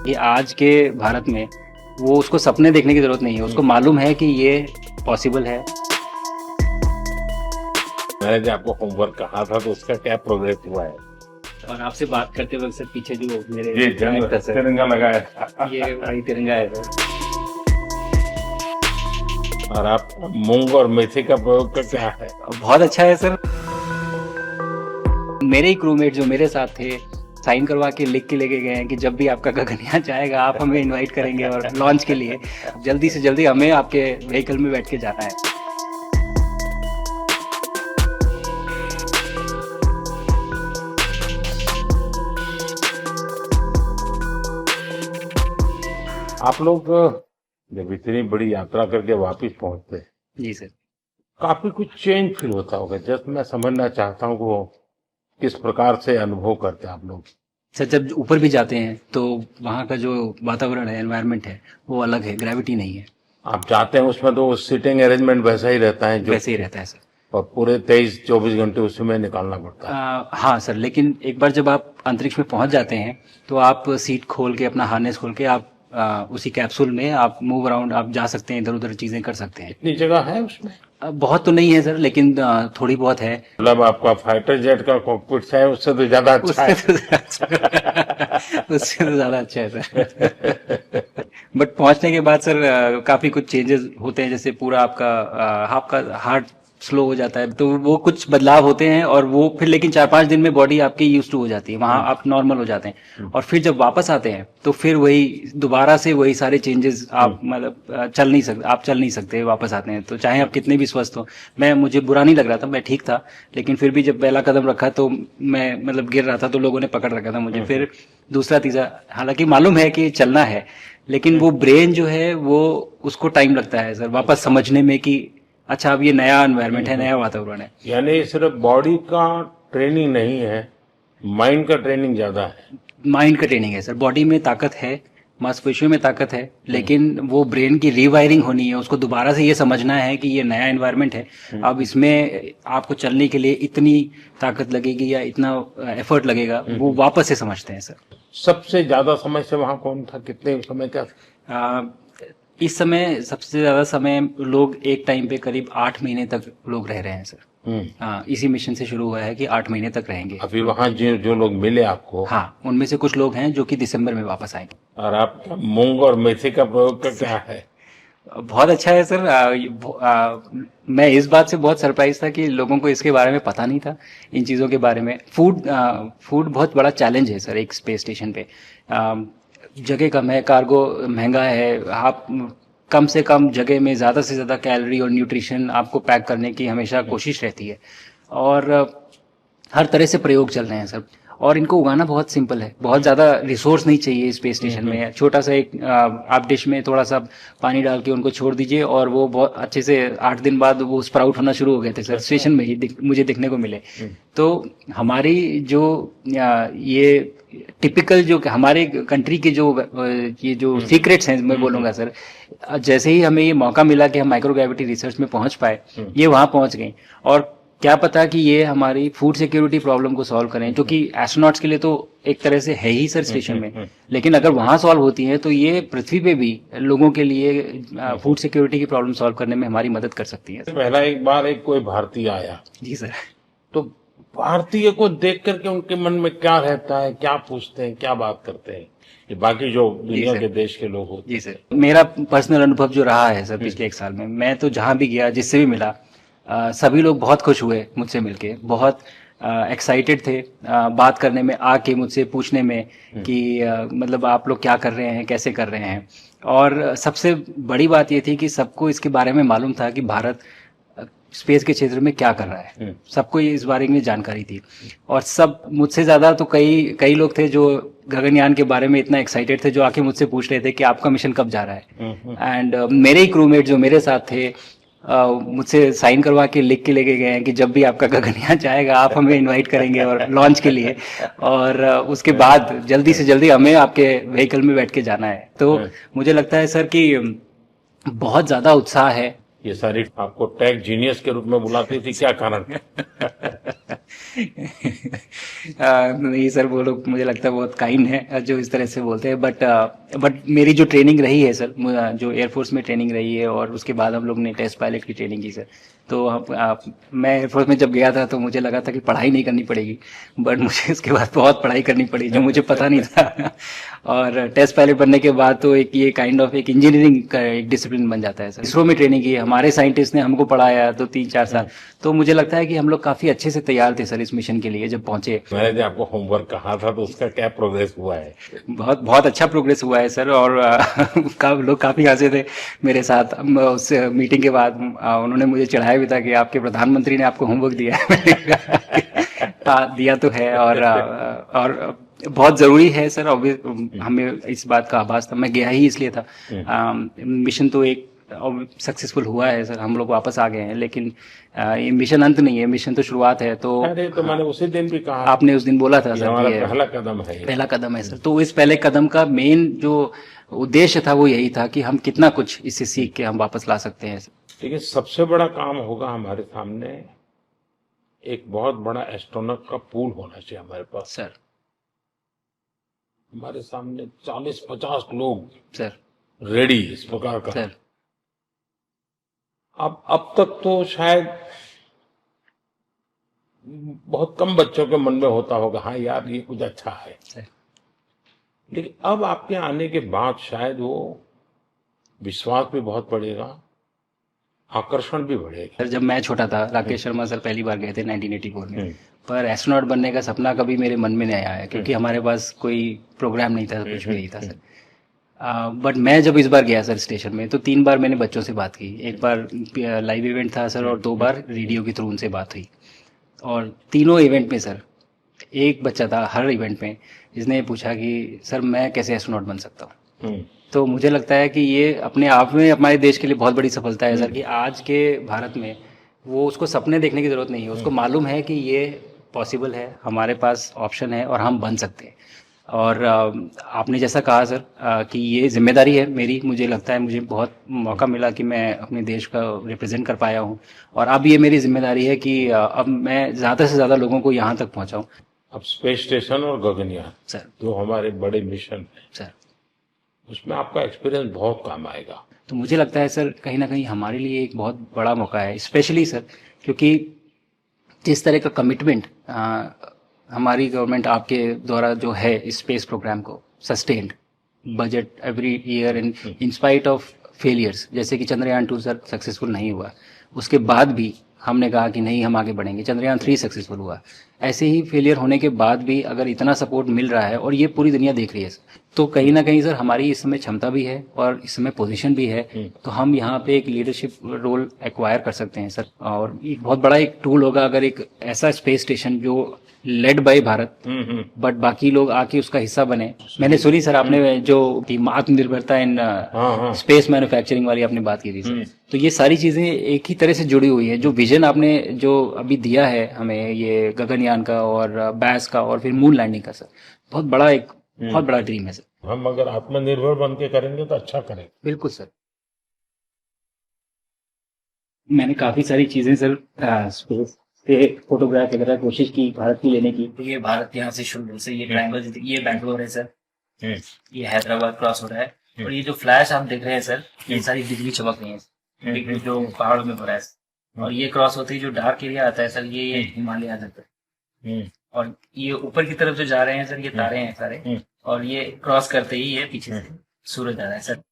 ये आज के भारत में वो उसको सपने देखने की जरूरत नहीं है, उसको मालूम है कि ये पॉसिबल है। मैंने जो आपको होमवर्क कहा था तो उसका क्या प्रोग्रेस हुआ है? और आपसे बात करते वक्त सर पीछे जो मेरे ये जंग तिरंगा लगाया था। ये वही तिरंगा है सर। और आप मूंग और मेथी का प्रयोग का क्या है? बहुत अच्छा है सर। मेरे ही क्रूमेट जो मेरे साथ थे साइन करवा के लिख के लेके गए हैं कि जब भी आपका गगनयान जाएगा आप हमें इनवाइट करेंगे और लॉन्च के लिए जल्दी से जल्दी हमें आपके व्हीकल में बैठ के जाना है। आप लोग जब इतनी बड़ी यात्रा करके वापस पहुंचते हैं, जी सर। काफी कुछ चेंज फील होता होगा। जस्ट मैं समझना चाहता हूँ वो किस प्रकार से अनुभव करते हैं आप लोग। सर जब ऊपर भी जाते हैं तो वहाँ का जो वातावरण है, एनवायरनमेंट है, वो अलग है, ग्रेविटी नहीं है। आप जाते हैं उसमें तो सीटिंग अरेंजमेंट वैसा ही रहता है जो वैसे ही रहता है सर। और पूरे 23-24 घंटे उसमें निकालना पड़ता है। हाँ सर, लेकिन एक बार जब आप अंतरिक्ष में पहुंच जाते हैं तो आप सीट खोल के अपना हार्नेस खोल के आप उसी कैप्सूल में आप मूव अराउंड आप जा सकते हैं, इधर उधर चीजें कर सकते हैं। इतनी जगह है उसमें? बहुत तो नहीं है सर, लेकिन थोड़ी बहुत है। मतलब आपका फाइटर जेट का कॉकपिट है उससे तो ज्यादा अच्छा है। उससे तो ज्यादा अच्छा है सर। बट पहुंचने के बाद सर काफी कुछ चेंजेस होते हैं, जैसे पूरा आपका हार्ट स्लो हो जाता है, तो वो कुछ बदलाव होते हैं और वो फिर लेकिन 4-5 दिन में बॉडी आपकी यूज टू हो जाती है, वहां आप नॉर्मल हो जाते हैं। और फिर जब वापस आते हैं तो फिर वही दोबारा से वही सारे चेंजेस आप मतलब चल नहीं सकते वापस आते हैं, तो चाहे आप कितने भी स्वस्थ हो। मुझे बुरा नहीं लग रहा था, मैं ठीक था, लेकिन फिर भी जब पहला कदम रखा तो मैं मतलब गिर रहा था तो लोगों ने पकड़ रखा था मुझे। फिर दूसरा तीसरा, हालांकि मालूम है कि चलना है, लेकिन वो ब्रेन जो है वो उसको टाइम लगता है सर वापस समझने में कि अच्छा अब ये नया एनवायरनमेंट है, नया वातावरण है। यानी सिर्फ बॉडी का ट्रेनिंग नहीं है, माइंड का ट्रेनिंग ज्यादा है। माइंड का ट्रेनिंग है सर। बॉडी में ताकत है, मांसपेशियों में ताकत है, लेकिन वो ब्रेन की रीवायरिंग होनी है, उसको दोबारा से ये समझना है कि ये नया एनवायरनमेंट है। अब इसमें आपको चलने के लिए इतनी ताकत लगेगी या इतना एफर्ट लगेगा, वो वापस से समझते हैं सर। सबसे ज्यादा समय से वहां कौन था, कितने समय का? इस समय सबसे ज्यादा समय लोग एक टाइम पे करीब 8 महीने तक लोग रह रहे हैं सर। हाँ, इसी मिशन से शुरू हुआ है कि 8 महीने तक रहेंगे। अभी वहां जो लोग मिले आपको? हाँ, उनमें से कुछ लोग हैं जो कि दिसंबर में वापस आएंगे। और आपका मूंग और मेथी का प्रयोग का क्या है? बहुत अच्छा है सर। मैं इस बात से बहुत सरप्राइज था कि लोगों को इसके बारे में पता नहीं था, इन चीज़ों के बारे में। फूड बहुत बड़ा चैलेंज है सर एक स्पेस स्टेशन पे। जगह कम है, कार्गो महंगा है, आप कम से कम जगह में ज़्यादा से ज़्यादा कैलोरी और न्यूट्रिशन आपको पैक करने की हमेशा कोशिश रहती है। और हर तरह से प्रयोग चल रहे हैं सर। और इनको उगाना बहुत सिंपल है, बहुत ज़्यादा रिसोर्स नहीं चाहिए स्पेस स्टेशन में। छोटा सा एक आप डिश में थोड़ा सा पानी डाल के उनको छोड़ दीजिए और वो बहुत अच्छे से 8 दिन बाद वो स्प्राउट होना शुरू हो गए थे सर। स्टेशन में ही मुझे देखने को मिले। तो हमारी जो ये टिपिकल जो हमारे कंट्री के जो ये जो सीक्रेट्स हैं मैं बोलूँगा सर, जैसे ही हमें ये मौका मिला कि हम माइक्रोग्रेविटी रिसर्च में पहुंच पाए, ये वहाँ पहुंच गई। और क्या पता कि ये हमारी फूड सिक्योरिटी प्रॉब्लम को सॉल्व करें, जो कि एस्ट्रोनॉट्स के लिए तो एक तरह से है ही सर स्टेशन में, लेकिन अगर वहाँ सॉल्व होती है तो ये पृथ्वी पे भी लोगों के लिए फूड सिक्योरिटी की प्रॉब्लम सॉल्व करने में हमारी मदद कर सकती है। पहला एक बार एक कोई भारतीय आया। जी सर। तो भारतीय को देख करके उनके मन में क्या रहता है, क्या पूछते हैं, क्या बात करते हैं, ये बाकी जो दुनिया के देश के लोग होते हैं? जी सर, मेरा पर्सनल अनुभव जो रहा है सर पिछले 1 साल में, मैं तो जहाँ भी गया, जिससे भी मिला, सभी लोग बहुत खुश हुए मुझसे मिलके, बहुत एक्साइटेड थे बात करने में, आके मुझसे पूछने में कि मतलब आप लोग क्या कर रहे हैं, कैसे कर रहे हैं। और सबसे बड़ी बात ये थी कि सबको इसके बारे में मालूम था कि भारत स्पेस के क्षेत्र में क्या कर रहा है, सबको ये इस बारे में जानकारी थी। और सब मुझसे ज़्यादा तो कई लोग थे जो गगनयान के बारे में इतना एक्साइटेड थे, जो आके मुझसे पूछ रहे थे कि आपका मिशन कब जा रहा है। एंड मेरे ही क्रूमेट जो मेरे साथ थे मुझसे साइन करवा के लिख के लेके गए हैं कि जब भी आपका गगनयान जाएगा आप हमें इनवाइट करेंगे और लॉन्च के लिए, और उसके बाद जल्दी से जल्दी हमें आपके व्हीकल में बैठ के जाना है। तो मुझे लगता है सर कि बहुत ज़्यादा उत्साह है। ये सारी आपको टेक जीनियस के रूप में बुलाती थी, क्या कारण? नहीं सर, वो लोग मुझे लगता है बहुत काइंड है जो इस तरह से बोलते हैं, बट मेरी जो ट्रेनिंग रही है सर, जो एयरफोर्स में ट्रेनिंग रही है और उसके बाद हम लोग ने टेस्ट पायलट की ट्रेनिंग की सर। तो मैं एयरफोर्स में जब गया था तो मुझे लगा था कि पढ़ाई नहीं करनी पड़ेगी, बट मुझे इसके बाद बहुत पढ़ाई करनी पड़ी जो मुझे पता नहीं था। और टेस्ट पायलट बनने के बाद तो एक ये काइंड ऑफ एक इंजीनियरिंग का एक डिसिप्लिन बन जाता है सर। इसरो में ट्रेनिंग की, हमारे साइंटिस्ट ने हमको पढ़ाया तो 3-4 साल, तो मुझे लगता है कि हम लोग काफी अच्छे से तैयार थे सर इस मिशन के लिए जब पहुंचे। मैंने जो आपको होमवर्क कहा था तो उसका क्या प्रोग्रेस हुआ है? बहुत बहुत अच्छा प्रोग्रेस हुआ है सर, और लोग काफी हंसे थे मेरे साथ उस मीटिंग के बाद। उन्होंने मुझे चढ़ाया भी था कि आपके प्रधानमंत्री ने आपको होमवर्क दिया है। मैंने कहा कि, हाँ, दिया तो है, और बहुत जरूरी है सर। हमें इस बात का आभास था, मैं गया ही इसलिए था। मिशन तो एक सक्सेसफुल हुआ है सर, हम लोग वापस आ गए हैं, लेकिन ये मिशन अंत नहीं है, मिशन तो शुरुआत है। तो अरे तो मैंने उसी दिन भी कहा, आपने उस दिन बोला था सर, हमारा कि पहला कदम है ये। पहला कदम है सर। तो इस पहले कदम का मेन जो उद्देश्य था वो यही था कि हम कितना कुछ इससे सीख के हम वापस ला सकते हैं। लेकिन सबसे बड़ा काम होगा हमारे सामने, एक बहुत बड़ा एस्ट्रोनॉट का पूल होना चाहिए हमारे पास सर। हमारे सामने 40-50 लोग सर। रेडी इस प्रकार का। सर। अब तक तो शायद बहुत कम बच्चों के मन में होता होगा, हाँ यार ये कुछ अच्छा है सर। लेकिन अब आपके आने के बाद शायद वो विश्वास भी बहुत बढ़ेगा, आकर्षण भी बढ़ेगा। सर, जब मैं छोटा था, राकेश शर्मा सर पहली बार गए थे 1984 में, पर एस्ट्रोनॉट बनने का सपना कभी मेरे मन में नहीं आया, क्योंकि हमारे पास कोई प्रोग्राम नहीं था, कुछ भी नहीं था सर। बट मैं जब इस बार गया सर स्टेशन में, तो 3 बार मैंने बच्चों से बात की। एक बार लाइव इवेंट था सर, और 2 बार रेडियो के थ्रू उनसे बात हुई। और तीनों इवेंट में सर एक बच्चा था हर इवेंट में जिसने पूछा कि सर मैं कैसे एस्ट्रोनॉट बन सकता हूँ। तो मुझे लगता है कि ये अपने आप में हमारे देश के लिए बहुत बड़ी सफलता है सर, कि आज के भारत में वो उसको सपने देखने की ज़रूरत नहीं है, उसको मालूम है कि ये पॉसिबल है, हमारे पास ऑप्शन है और हम बन सकते हैं। और आपने जैसा कहा सर कि ये जिम्मेदारी है मेरी, मुझे लगता है मुझे बहुत मौका मिला कि मैं अपने देश का रिप्रेजेंट कर पाया हूँ, और अब ये मेरी जिम्मेदारी है कि अब मैं ज़्यादा से ज़्यादा लोगों को यहाँ तक पहुँचाऊँ। अब स्पेस स्टेशन और गगनयान सर, जो हमारे बड़े मिशन हैं सर, उसमें आपका एक्सपीरियंस बहुत काम आएगा। तो मुझे लगता है सर कहीं ना कहीं हमारे लिए एक बहुत बड़ा मौका है, स्पेशली सर क्योंकि जिस तरह का कमिटमेंट हमारी गवर्नमेंट आपके द्वारा जो है इस स्पेस प्रोग्राम को, sustained budget every year in spite of failures, जैसे कि चंद्रयान 2 सर सक्सेसफुल नहीं हुआ, उसके बाद भी हमने कहा कि नहीं हम आगे बढ़ेंगे, चंद्रयान 3 सक्सेसफुल हुआ। ऐसे ही फेलियर होने के बाद भी अगर इतना सपोर्ट मिल रहा है और ये पूरी दुनिया देख रही है, तो कहीं ना कहीं सर हमारी इस समय क्षमता भी है और इस समय पोजीशन भी है, तो हम यहाँ पे एक लीडरशिप रोल एक्वायर कर सकते हैं सर। और एक बहुत बड़ा एक टूल होगा अगर एक ऐसा स्पेस स्टेशन जो लेड बाय भारत बट बाकी लोग आके उसका हिस्सा बने। मैंने सुनी सर आपने जो कि आत्मनिर्भरता इन स्पेस मैन्युफैक्चरिंग वाली आपने बात की थी सर, तो ये सारी चीजें एक ही तरह से जुड़ी हुई है। जो विजन आपने जो अभी दिया है हमें, ये गगनयान का और बैस का और फिर मून लैंडिंग का सर, बहुत बड़ा एक बहुत बड़ा ड्रीम है सर। हम अगर आत्मनिर्भर बन के करेंगे तो अच्छा करेंगे। बिल्कुल सर। मैंने काफी सारी चीजें सर स्पेस से फोटोग्राफ वगैरह कोशिश की भारत की लेने की। तो ये भारत यहाँ से शुरू से ये ट्रायंगल, ये बैंगलोर है सर, ये हैदराबाद क्रॉस हो रहा है, और ये जो फ्लैश आप देख रहे हैं सर, ये सारी बिजली चमक रही है, बिजली जो पहाड़ों में हो रहा है, और ये क्रॉस होते ही जो डार्क एरिया आता है सर, ये हिमालय आ जाता है, और ये ऊपर की तरफ जो जा रहे हैं सर, ये तारे हैं सारे, और ये क्रॉस करते ही ये पीछे से सूरज आ रहा है सर।